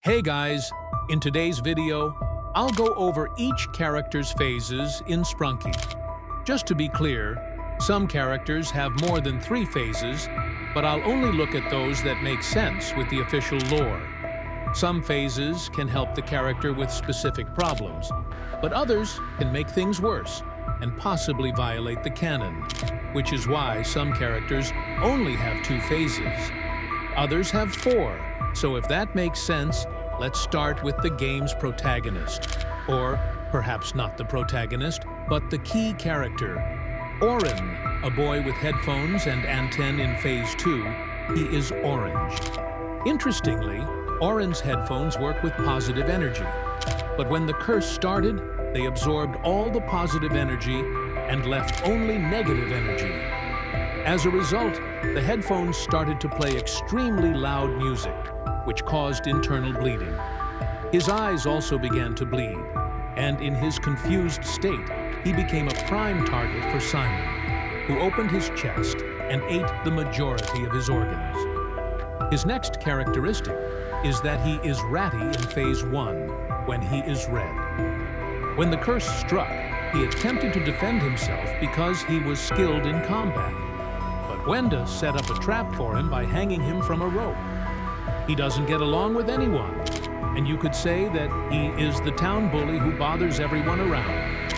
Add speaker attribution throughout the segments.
Speaker 1: Hey guys, in today's video, I'll go over each character's phases in Sprunki. Just to be clear, some characters have more than 3 phases, but I'll only look at those that make sense with the official lore. Some phases can help the character with specific problems, but others can make things worse and possibly violate the canon, which is why some characters only have 2 phases. Others have 4. So if that makes sense, let's start with the game's protagonist. Or perhaps not the protagonist, but the key character. Orin, a boy with headphones and antennae in Phase 2, he is orange. Interestingly, Orin's headphones work with positive energy. But when the curse started, they absorbed all the positive energy and left only negative energy. As a result, the headphones started to play extremely loud music, which caused internal bleeding. His eyes also began to bleed, and in his confused state, he became a prime target for Simon, who opened his chest and ate the majority of his organs. His next characteristic is that he is ratty in Phase 1 when he is red. When the curse struck, he attempted to defend himself because he was skilled in combat. But Wenda set up a trap for him by hanging him from a rope. He doesn't get along with anyone, and you could say that he is the town bully who bothers everyone around.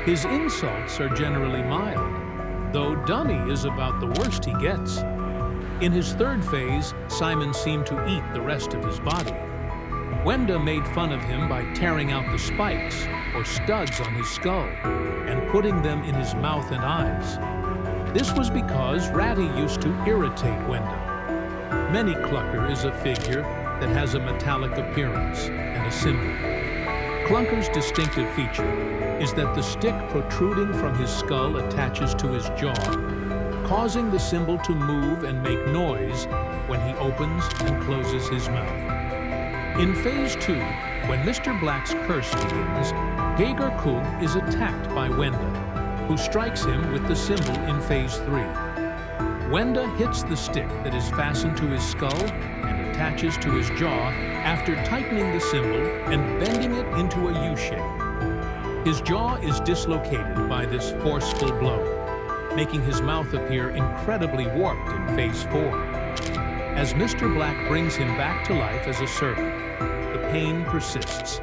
Speaker 1: His insults are generally mild, though Dummy is about the worst he gets. In his 3rd phase, Simon seemed to eat the rest of his body. Wenda made fun of him by tearing out the spikes, or studs on his skull, and putting them in his mouth and eyes. This was because Ratty used to irritate Wenda. Many Clucker is a figure that has a metallic appearance and a symbol. Clunker's distinctive feature is that the stick protruding from his skull attaches to his jaw, causing the symbol to move and make noise when he opens and closes his mouth. In Phase 2, when Mr. Black's curse begins, Gager Kug is attacked by Wenda, who strikes him with the symbol in Phase 3. Wenda hits the stick that is fastened to his skull and attaches to his jaw after tightening the symbol and bending it into a U-shape. His jaw is dislocated by this forceful blow, making his mouth appear incredibly warped in Phase 4. As Mr. Black brings him back to life as a servant, the pain persists,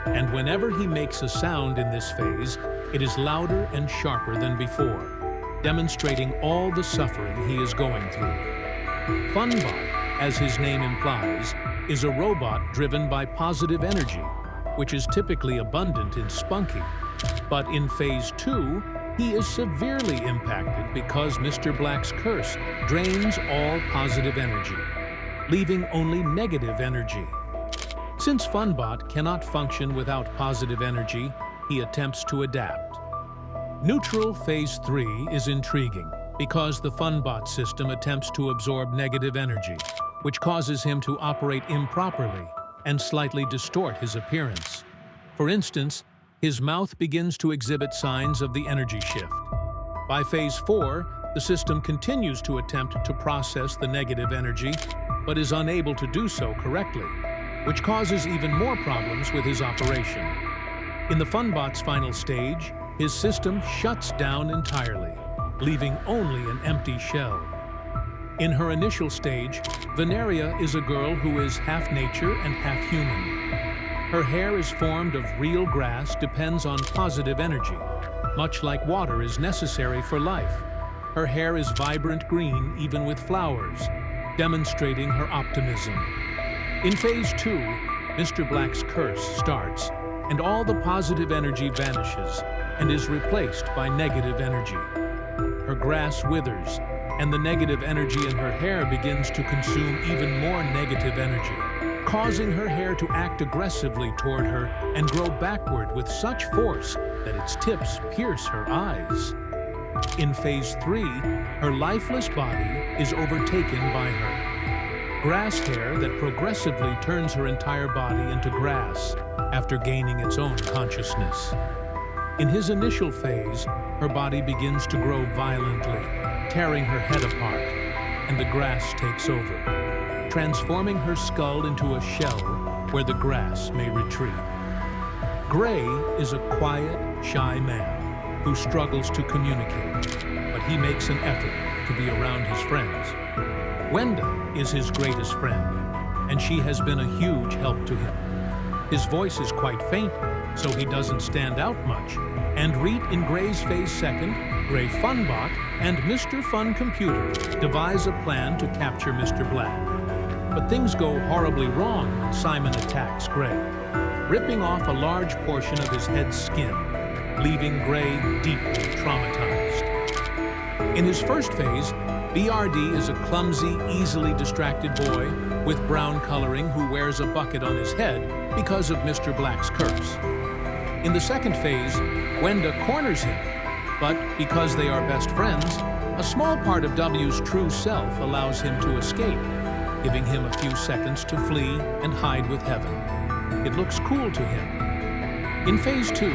Speaker 1: and whenever he makes a sound in this phase, it is louder and sharper than before, demonstrating all the suffering he is going through. Funbot, as his name implies, is a robot driven by positive energy, which is typically abundant in Spunky. But in Phase 2, he is severely impacted because Mr. Black's curse drains all positive energy, leaving only negative energy. Since Funbot cannot function without positive energy, he attempts to adapt. Neutral Phase 3 is intriguing because the Funbot system attempts to absorb negative energy, which causes him to operate improperly and slightly distort his appearance. For instance, his mouth begins to exhibit signs of the energy shift. By Phase 4, the system continues to attempt to process the negative energy, but is unable to do so correctly, which causes even more problems with his operation. In the Funbot's final stage, his system shuts down entirely, leaving only an empty shell. In her initial stage, Veneria is a girl who is half nature and half human. Her hair is formed of real grass, depends on positive energy, much like water is necessary for life. Her hair is vibrant green even with flowers, demonstrating her optimism. In Phase 2, Mr. Black's curse starts, and all the positive energy vanishes and is replaced by negative energy. Her grass withers, and the negative energy in her hair begins to consume even more negative energy, causing her hair to act aggressively toward her and grow backward with such force that its tips pierce her eyes. In Phase 3, her lifeless body is overtaken by her grass hair that progressively turns her entire body into grass after gaining its own consciousness. In his initial phase, her body begins to grow violently, tearing her head apart, and the grass takes over, transforming her skull into a shell where the grass may retreat. Gray is a quiet, shy man who struggles to communicate, but he makes an effort to be around his friends. Wenda is his greatest friend, and she has been a huge help to him. His voice is quite faint, so he doesn't stand out much, and Reet in Gray's Phase 2nd, Gray Funbot, and Mr. Fun Computer devise a plan to capture Mr. Black. But things go horribly wrong when Simon attacks Gray, ripping off a large portion of his head's skin, leaving Gray deeply traumatized. In his first phase, BRD is a clumsy, easily distracted boy with brown coloring who wears a bucket on his head because of Mr. Black's curse. In the second phase, Wenda corners him, but because they are best friends, a small part of W's true self allows him to escape, giving him a few seconds to flee and hide with Heaven. It looks cool to him. In Phase 2,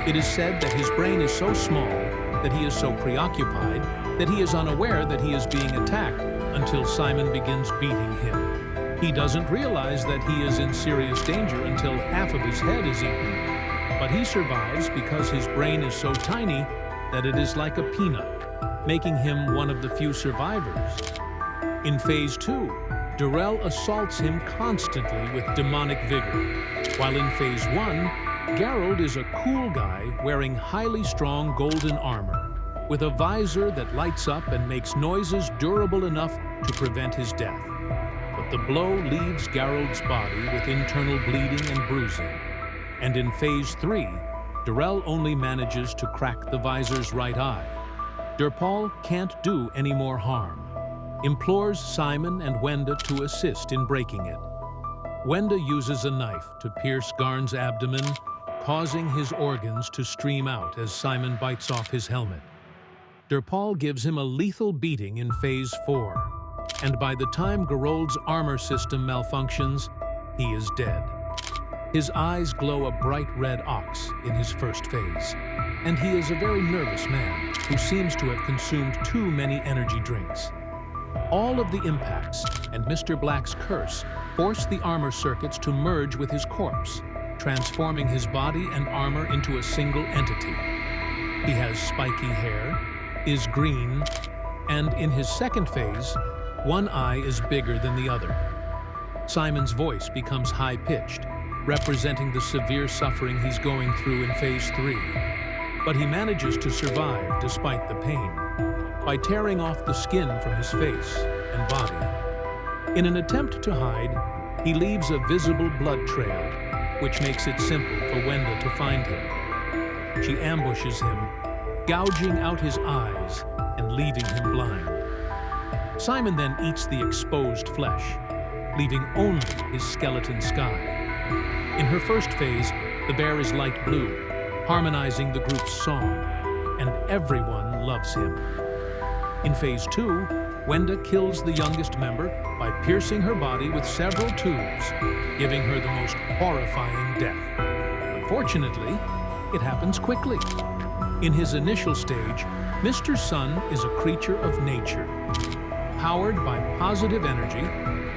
Speaker 1: it is said that his brain is so small, that he is so preoccupied, that he is unaware that he is being attacked until Simon begins beating him. He doesn't realize that he is in serious danger until half of his head is eaten. But he survives because his brain is so tiny that it is like a peanut, making him one of the few survivors. In Phase 2, Darrell assaults him constantly with demonic vigor, while in Phase 1, Gerald is a cool guy wearing highly strong golden armor, with a visor that lights up and makes noises durable enough to prevent his death. But the blow leaves Gerald's body with internal bleeding and bruising. And in Phase 3, Darrell only manages to crack the visor's right eye. Darpaul can't do any more harm, implores Simon and Wenda to assist in breaking it. Wenda uses a knife to pierce Garn's abdomen, causing his organs to stream out as Simon bites off his helmet. Darpaul gives him a lethal beating in Phase 4, and by the time Gerold's armor system malfunctions, he is dead. His eyes glow a bright red ox in his first phase, and he is a very nervous man who seems to have consumed too many energy drinks. All of the impacts and Mr. Black's curse force the armor circuits to merge with his corpse, transforming his body and armor into a single entity. He has spiky hair, is green, and in his second phase, one eye is bigger than the other. Simon's voice becomes high-pitched, representing the severe suffering he's going through in Phase 3. But he manages to survive despite the pain, by tearing off the skin from his face and body. In an attempt to hide, he leaves a visible blood trail, which makes it simple for Wenda to find him. She ambushes him, gouging out his eyes and leaving him blind. Simon then eats the exposed flesh, leaving only his skeleton sky. In her first phase, the bear is light blue, harmonizing the group's song, and everyone loves him. In Phase 2, Wenda kills the youngest member by piercing her body with several tubes, giving her the most horrifying death. Unfortunately, it happens quickly. In his initial stage, Mr. Sun is a creature of nature. Powered by positive energy,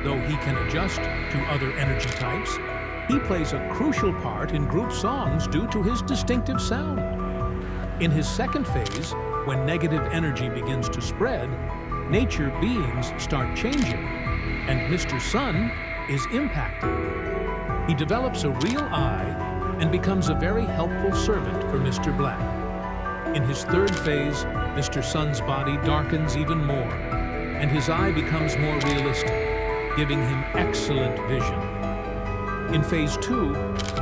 Speaker 1: though he can adjust to other energy types, he plays a crucial part in group songs due to his distinctive sound. In his second phase, when negative energy begins to spread, nature beings start changing, and Mr. Sun is impacted. He develops a real eye and becomes a very helpful servant for Mr. Black. In his third phase, Mr. Sun's body darkens even more, and his eye becomes more realistic, giving him excellent vision. In Phase 2,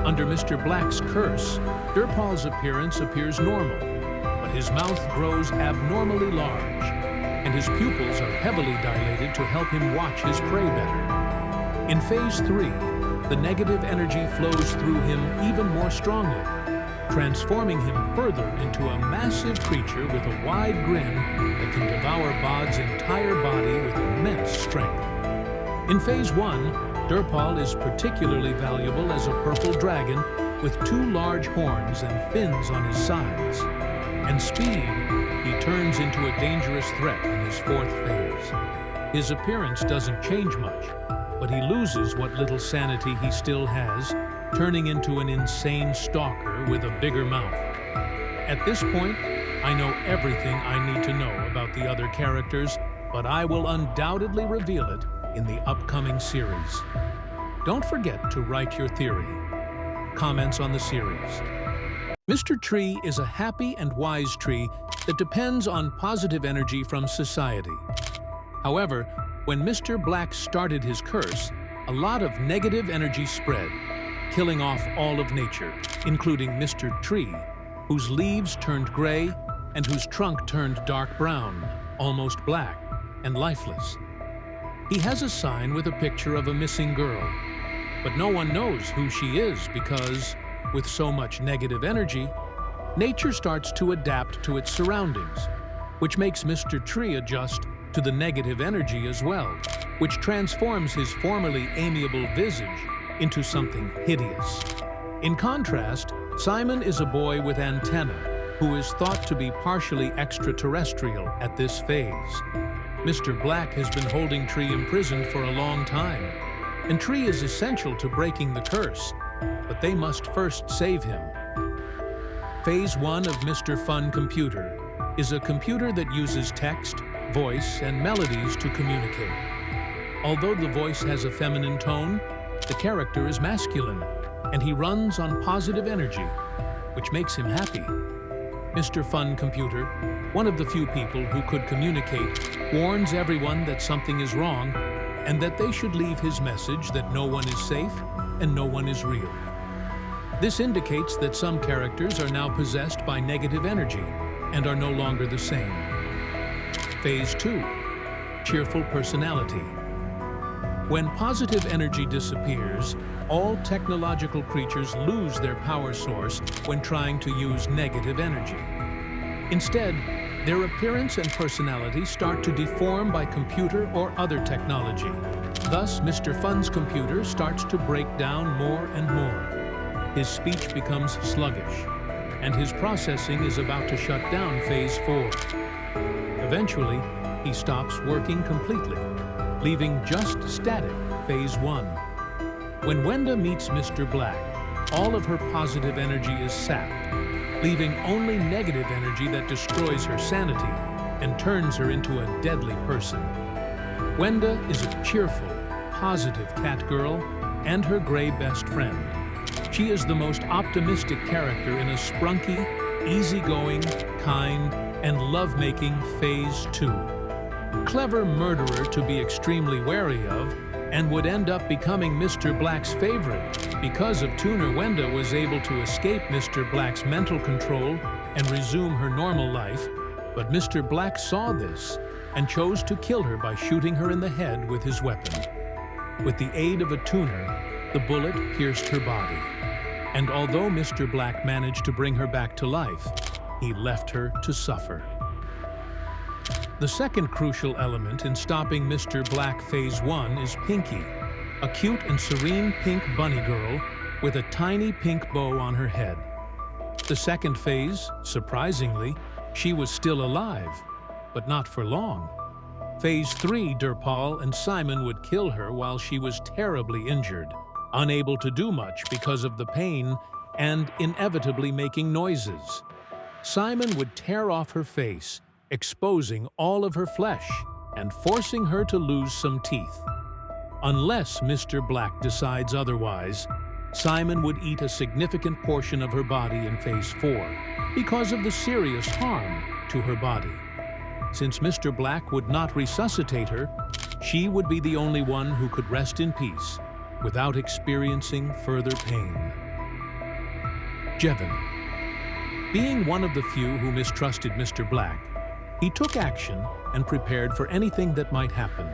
Speaker 1: under Mr. Black's curse, Darpaul's appearance appears normal, but his mouth grows abnormally large, and his pupils are heavily dilated to help him watch his prey better. In Phase 3, the negative energy flows through him even more strongly, transforming him further into a massive creature with a wide grin that can devour Bod's entire body with immense strength. In Phase 1, Darpaul is particularly valuable as a purple dragon with 2 large horns and fins on his sides. And speed, he turns into a dangerous threat in his 4th phase. His appearance doesn't change much, but he loses what little sanity he still has, turning into an insane stalker with a bigger mouth. At this point, I know everything I need to know about the other characters, but I will undoubtedly reveal it in the upcoming series. Don't forget to write your theory. Comments on the series. Mr. Tree is a happy and wise tree that depends on positive energy from society. However, when Mr. Black started his curse, a lot of negative energy spread, killing off all of nature, including Mr. Tree, whose leaves turned gray and whose trunk turned dark brown, almost black, and lifeless. He has a sign with a picture of a missing girl, but no one knows who she is because, with so much negative energy, nature starts to adapt to its surroundings, which makes Mr. Tree adjust to the negative energy as well, which transforms his formerly amiable visage into something hideous. In contrast, Simon is a boy with antennae who is thought to be partially extraterrestrial at this phase. Mr. Black has been holding Tree imprisoned for a long time, and Tree is essential to breaking the curse, but they must first save him. Phase 1 of Mr. Fun Computer is a computer that uses text, voice, and melodies to communicate. Although the voice has a feminine tone, the character is masculine, and he runs on positive energy, which makes him happy. Mr. Fun Computer, one of the few people who could communicate, warns everyone that something is wrong and that they should leave his message that no one is safe and no one is real. This indicates that some characters are now possessed by negative energy and are no longer the same. Phase 2. Cheerful personality. When positive energy disappears, all technological creatures lose their power source when trying to use negative energy. Instead, their appearance and personality start to deform by computer or other technology. Thus, Mr. Fun's computer starts to break down more and more. His speech becomes sluggish, and his processing is about to shut down Phase 4. Eventually, he stops working completely, leaving just static Phase 1. When Wenda meets Mr. Black, all of her positive energy is sapped, leaving only negative energy that destroys her sanity and turns her into a deadly person. Wenda is a cheerful, positive cat girl and her gray best friend. She is the most optimistic character in a sprunky, easygoing, kind, and love-making Phase 2. Clever murderer to be extremely wary of, and would end up becoming Mr. Black's favorite because of Tuner. Wenda was able to escape Mr. Black's mental control and resume her normal life, but Mr. Black saw this and chose to kill her by shooting her in the head with his weapon. With the aid of a tuner, the bullet pierced her body, and although Mr. Black managed to bring her back to life, he left her to suffer. The second crucial element in stopping Mr. Black Phase 1 is Pinky, a cute and serene pink bunny girl with a tiny pink bow on her head. The second phase, surprisingly, she was still alive, but not for long. Phase 3, Durpal and Simon would kill her while she was terribly injured, unable to do much because of the pain and inevitably making noises. Simon would tear off her face, exposing all of her flesh and forcing her to lose some teeth. Unless Mr. Black decides otherwise, Simon would eat a significant portion of her body in Phase 4 because of the serious harm to her body. Since Mr. Black would not resuscitate her, she would be the only one who could rest in peace without experiencing further pain. Jevon. Being one of the few who mistrusted Mr. Black, he took action and prepared for anything that might happen,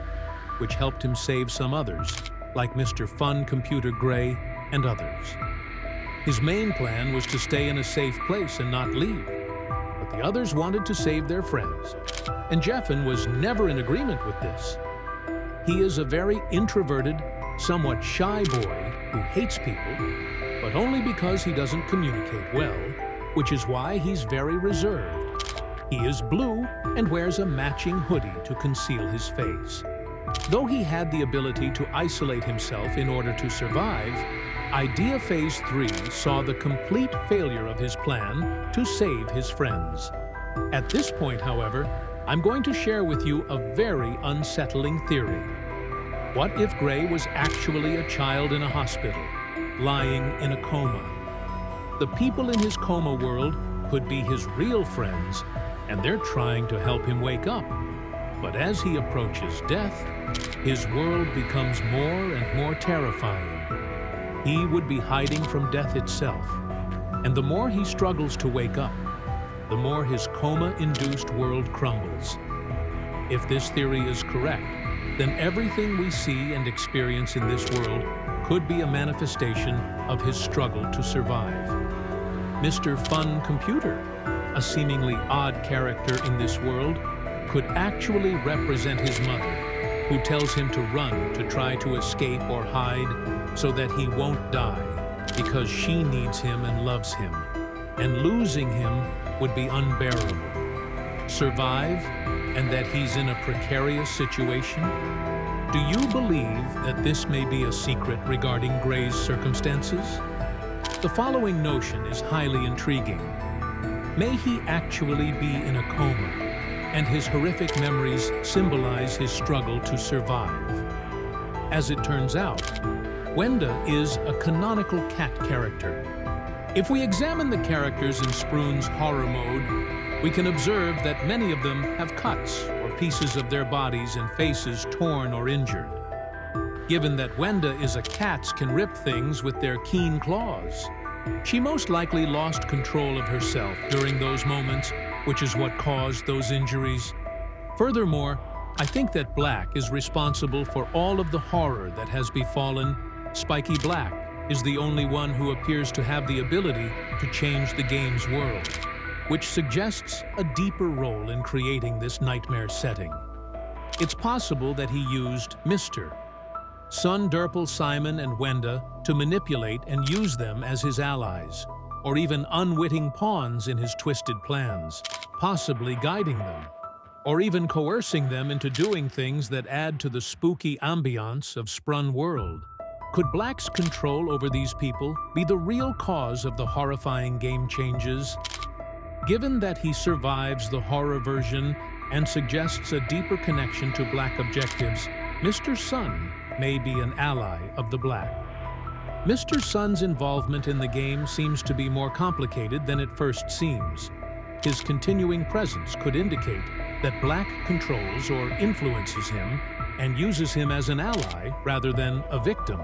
Speaker 1: which helped him save some others, like Mr. Fun Computer Gray and others. His main plan was to stay in a safe place and not leave, but the others wanted to save their friends, and Jevon was never in agreement with this. He is a very introverted, somewhat shy boy who hates people, but only because he doesn't communicate well, which is why he's very reserved. He is blue and wears a matching hoodie to conceal his face. Though he had the ability to isolate himself in order to survive, Idea Phase 3 saw the complete failure of his plan to save his friends. At this point, however, I'm going to share with you a very unsettling theory. What if Gray was actually a child in a hospital, lying in a coma? The people in his coma world could be his real friends, and they're trying to help him wake up. But as he approaches death, his world becomes more and more terrifying. He would be hiding from death itself, and the more he struggles to wake up, the more his coma-induced world crumbles. If this theory is correct, then everything we see and experience in this world could be a manifestation of his struggle to survive. Mr. Fun Computer, a seemingly odd character in this world, could actually represent his mother, who tells him to run to try to escape or hide so that he won't die, because she needs him and loves him, and losing him would be unbearable. Survive, and that he's in a precarious situation? Do you believe that this may be a secret regarding Gray's circumstances? The following notion is highly intriguing. May he actually be in a coma, and his horrific memories symbolize his struggle to survive. As it turns out, Wenda is a canonical cat character. If we examine the characters in Sprun's horror mode, we can observe that many of them have cuts or pieces of their bodies and faces torn or injured. Given that Wenda is a cat can rip things with their keen claws, she most likely lost control of herself during those moments, which is what caused those injuries. Furthermore, I think that Black is responsible for all of the horror that has befallen. Spiky Black is the only one who appears to have the ability to change the game's world, which suggests a deeper role in creating this nightmare setting. It's possible that he used Mr. Sun, Durple, Simon, and Wenda to manipulate and use them as his allies, or even unwitting pawns in his twisted plans, possibly guiding them, or even coercing them into doing things that add to the spooky ambiance of Sprun World. Could Black's control over these people be the real cause of the horrifying game changes? Given that he survives the horror version and suggests a deeper connection to Black objectives, Mr. Sun may be an ally of the Black. Mr. Sun's involvement in the game seems to be more complicated than it first seems. His continuing presence could indicate that Black controls or influences him and uses him as an ally rather than a victim.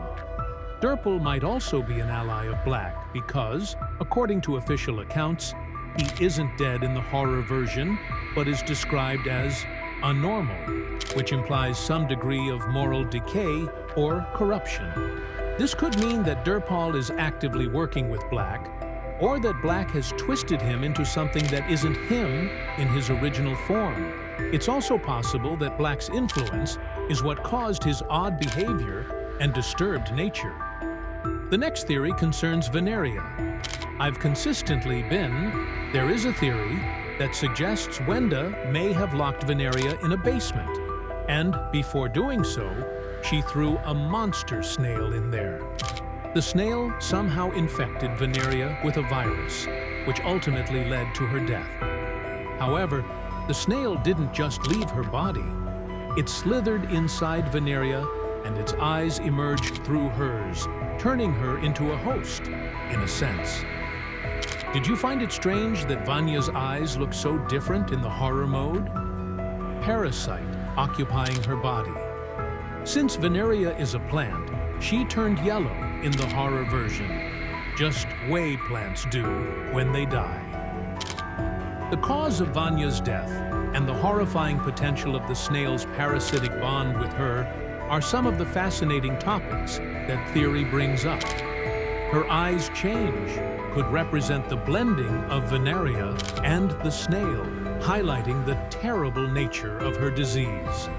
Speaker 1: Durple might also be an ally of Black because, according to official accounts, he isn't dead in the horror version, but is described as anormal, which implies some degree of moral decay or corruption. This could mean that Durple is actively working with Black, or that Black has twisted him into something that isn't him in his original form. It's also possible that Black's influence is what caused his odd behavior and disturbed nature. The next theory concerns Veneria. I've consistently been, there is a theory that suggests Wenda may have locked Veneria in a basement, and before doing so, she threw a monster snail in there. The snail somehow infected Veneria with a virus, which ultimately led to her death. However, the snail didn't just leave her body. It slithered inside Veneria, and its eyes emerged through hers, turning her into a host, in a sense. Did you find it strange that Vanya's eyes look so different in the horror mode? Parasite occupying her body. Since Veneria is a plant, she turned yellow in the horror version, just way plants do when they die. The cause of Vanya's death and the horrifying potential of the snail's parasitic bond with her are some of the fascinating topics that theory brings up. Her eyes change could represent the blending of Veneria and the snail, highlighting the terrible nature of her disease.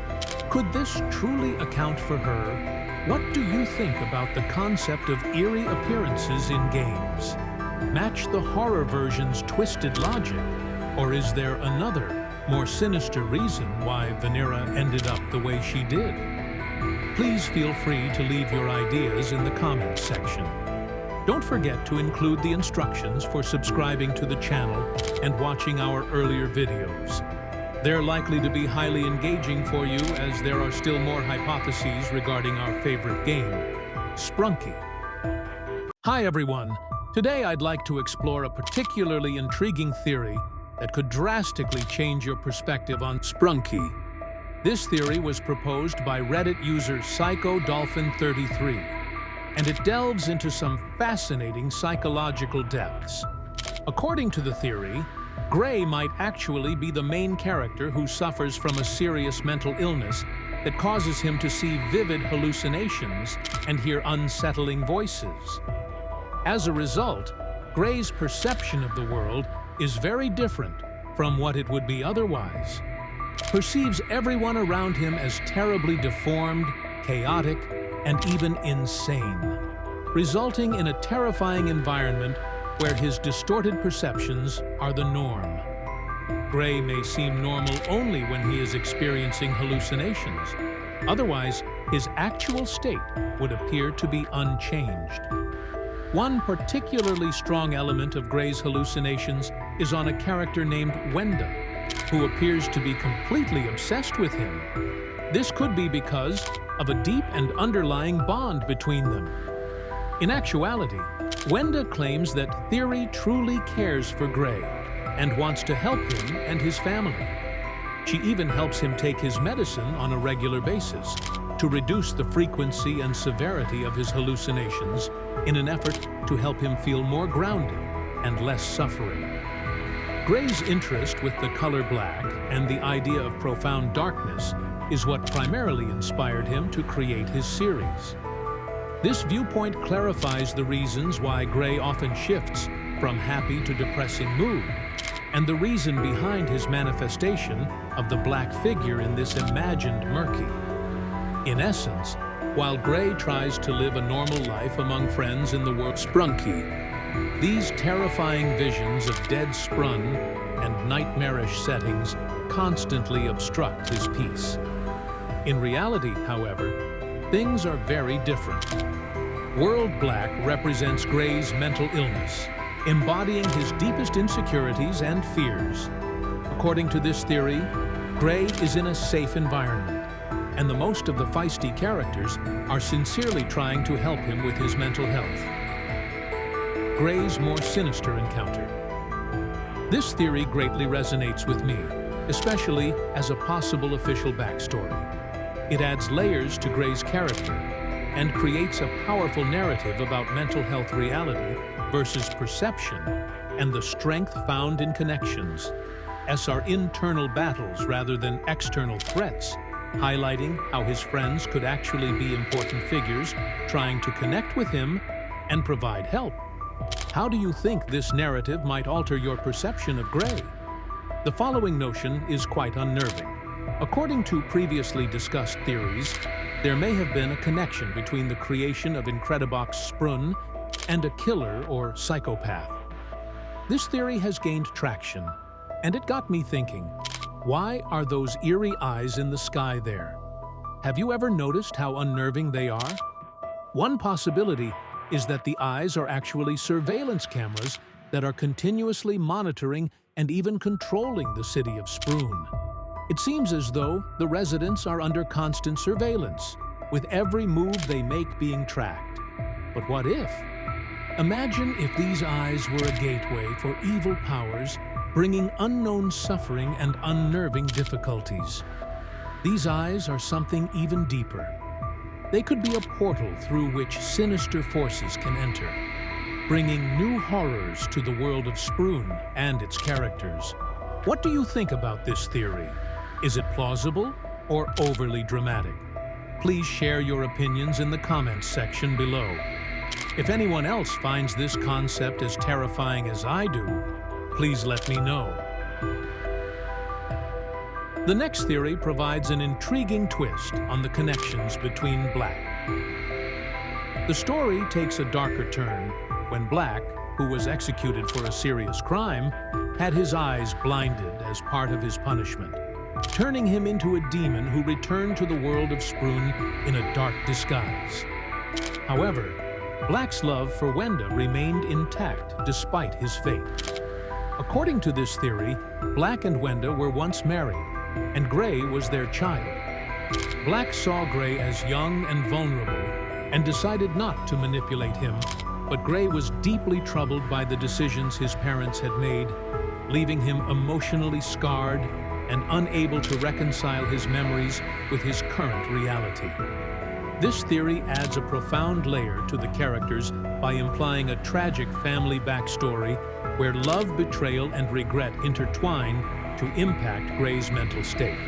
Speaker 1: Could this truly account for her? What do you think about the concept of eerie appearances in games? Match the horror version's twisted logic, or is there another, more sinister reason why Veneria ended up the way she did? Please feel free to leave your ideas in the comments section. Don't forget to include the instructions for subscribing to the channel and watching our earlier videos. They're likely to be highly engaging for you as there are still more hypotheses regarding our favorite game, Sprunki. Hi everyone! Today I'd like to explore a particularly intriguing theory that could drastically change your perspective on Sprunki. This theory was proposed by Reddit user PsychoDolphin33, and it delves into some fascinating psychological depths. According to the theory, Gray might actually be the main character who suffers from a serious mental illness that causes him to see vivid hallucinations and hear unsettling voices. As a result, Gray's perception of the world is very different from what it would be otherwise. Perceives everyone around him as terribly deformed, chaotic, and even insane, resulting in a terrifying environment where his distorted perceptions are the norm. Gray may seem normal only when he is experiencing hallucinations. Otherwise, his actual state would appear to be unchanged. One particularly strong element of Gray's hallucinations is on a character named Wenda, who appears to be completely obsessed with him. This could be because of a deep and underlying bond between them. In actuality, Wenda claims that Theory truly cares for Gray and wants to help him and his family. She even helps him take his medicine on a regular basis to reduce the frequency and severity of his hallucinations in an effort to help him feel more grounded and less suffering. Gray's interest with the color black and the idea of profound darkness is what primarily inspired him to create his series. This viewpoint clarifies the reasons why Gray often shifts from happy to depressing mood, and the reason behind his manifestation of the black figure in this imagined murky. In essence, while Gray tries to live a normal life among friends in the world Sprunki, these terrifying visions of dead Sprun and nightmarish settings constantly obstruct his peace. In reality, however, things are very different. World Black represents Gray's mental illness, embodying his deepest insecurities and fears. According to this theory, Gray is in a safe environment, and the most of the feisty characters are sincerely trying to help him with his mental health. Gray's more sinister encounter. This theory greatly resonates with me, especially as a possible official backstory. It adds layers to Gray's character and creates a powerful narrative about mental health reality versus perception and the strength found in connections, as are internal battles rather than external threats, highlighting how his friends could actually be important figures trying to connect with him and provide help. How do you think this narrative might alter your perception of Gray? The following notion is quite unnerving. According to previously discussed theories, there may have been a connection between the creation of Incredibox Sprunki and a killer or psychopath. This theory has gained traction, and it got me thinking, why are those eerie eyes in the sky there? Have you ever noticed how unnerving they are? One possibility is that the eyes are actually surveillance cameras that are continuously monitoring and even controlling the city of Sprun. It seems as though the residents are under constant surveillance, with every move they make being tracked. But what if? Imagine if these eyes were a gateway for evil powers, bringing unknown suffering and unnerving difficulties. These eyes are something even deeper. They could be a portal through which sinister forces can enter, bringing new horrors to the world of Sprun and its characters. What do you think about this theory? Is it plausible or overly dramatic? Please share your opinions in the comments section below. If anyone else finds this concept as terrifying as I do, please let me know. The next theory provides an intriguing twist on the connections between Black. The story takes a darker turn when Black, who was executed for a serious crime, had his eyes blinded as part of his punishment. turning him into a demon who returned to the world of Sprun in a dark disguise. However, Black's love for Wenda remained intact despite his fate. According to this theory, Black and Wenda were once married, and Gray was their child. Black saw Gray as young and vulnerable and decided not to manipulate him, but Gray was deeply troubled by the decisions his parents had made, leaving him emotionally scarred and unable to reconcile his memories with his current reality. This theory adds a profound layer to the characters by implying a tragic family backstory where love, betrayal, and regret intertwine to impact Gray's mental state.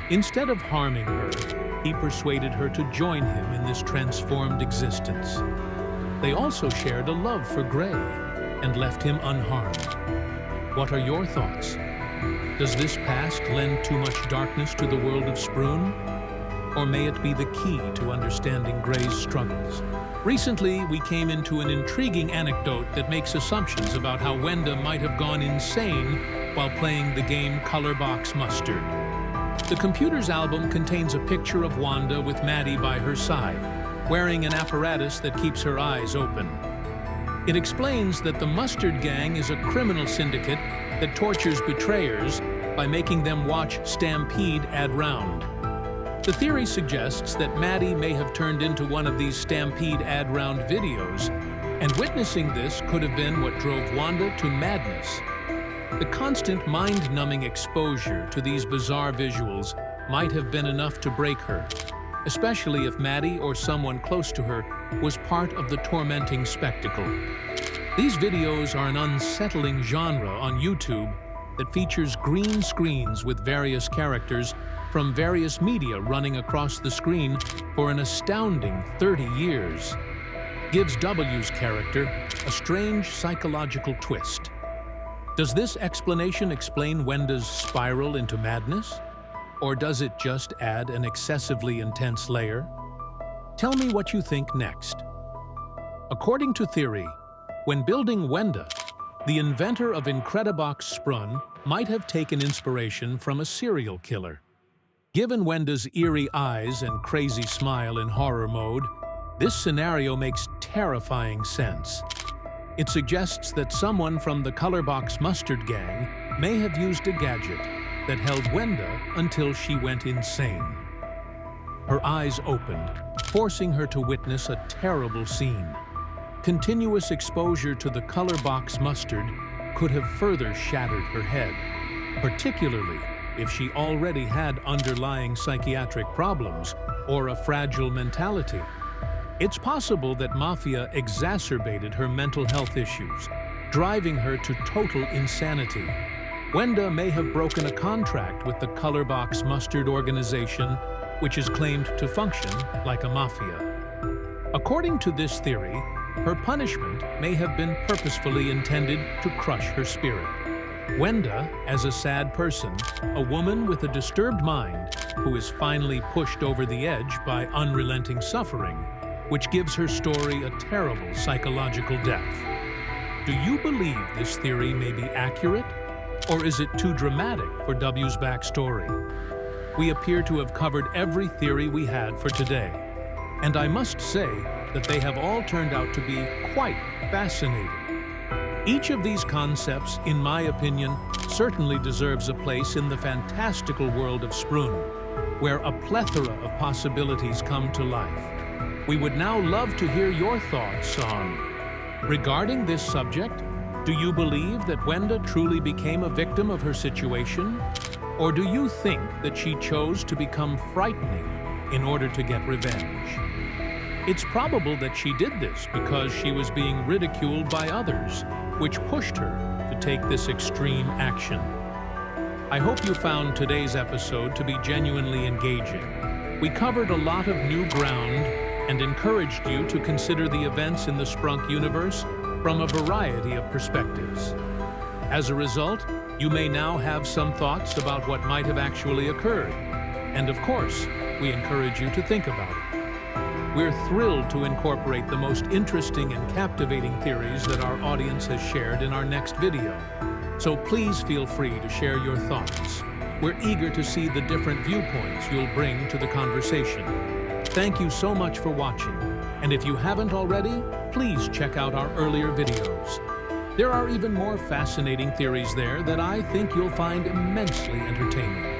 Speaker 1: Instead of harming her, he persuaded her to join him in this transformed existence. They also shared a love for Gray and left him unharmed. What are your thoughts? Does this past lend too much darkness to the world of Sprun? Or may it be the key to understanding Gray's struggles? Recently, we came into an intriguing anecdote that makes assumptions about how Wenda might have gone insane while playing the game Colorbox Mustard. The computer's album contains a picture of Wanda with Maddie by her side, wearing an apparatus that keeps her eyes open. It explains that the Mustard Gang is a criminal syndicate that tortures betrayers by making them watch Stampede ad round. The theory suggests that Maddie may have turned into one of these Stampede ad round videos, and witnessing this could have been what drove Wanda to madness. The constant mind-numbing exposure to these bizarre visuals might have been enough to break her, especially if Maddie or someone close to her was part of the tormenting spectacle. These videos are an unsettling genre on YouTube that features green screens with various characters from various media running across the screen for an astounding 30 years. Gives W's character a strange psychological twist. Does this explanation explain Wenda's spiral into madness? Or does it just add an excessively intense layer? Tell me what you think next. According to theory, when building Wenda, the inventor of Incredibox Sprunki might have taken inspiration from a serial killer. Given Wenda's eerie eyes and crazy smile in horror mode, this scenario makes terrifying sense. It suggests that someone from the Colorbox Mustard Gang may have used a gadget that held Wenda until she went insane. Her eyes opened, forcing her to witness a terrible scene. Continuous exposure to the Colorbox Mustard could have further shattered her head, particularly if she already had underlying psychiatric problems or a fragile mentality. It's possible that Mafia exacerbated her mental health issues, driving her to total insanity. Wenda may have broken a contract with the Colorbox Mustard organization, which is claimed to function like a mafia. According to this theory, her punishment may have been purposefully intended to crush her spirit. Wenda, as a sad person, a woman with a disturbed mind who is finally pushed over the edge by unrelenting suffering, which gives her story a terrible psychological depth. Do you believe this theory may be accurate, or is it too dramatic for W's backstory? We appear to have covered every theory we had for today, and I must say that they have all turned out to be quite fascinating. Each of these concepts, in my opinion, certainly deserves a place in the fantastical world of Sprun, where a plethora of possibilities come to life. We would now love to hear your thoughts on, regarding this subject, do you believe that Wenda truly became a victim of her situation? Or do you think that she chose to become frightening in order to get revenge? It's probable that she did this because she was being ridiculed by others, which pushed her to take this extreme action. I hope you found today's episode to be genuinely engaging. We covered a lot of new ground and encouraged you to consider the events in the Sprunk universe from a variety of perspectives. As a result, you may now have some thoughts about what might have actually occurred. And of course, we encourage you to think about it. We're thrilled to incorporate the most interesting and captivating theories that our audience has shared in our next video. So please feel free to share your thoughts. We're eager to see the different viewpoints you'll bring to the conversation. Thank you so much for watching, and if you haven't already, please check out our earlier videos. There are even more fascinating theories there that I think you'll find immensely entertaining.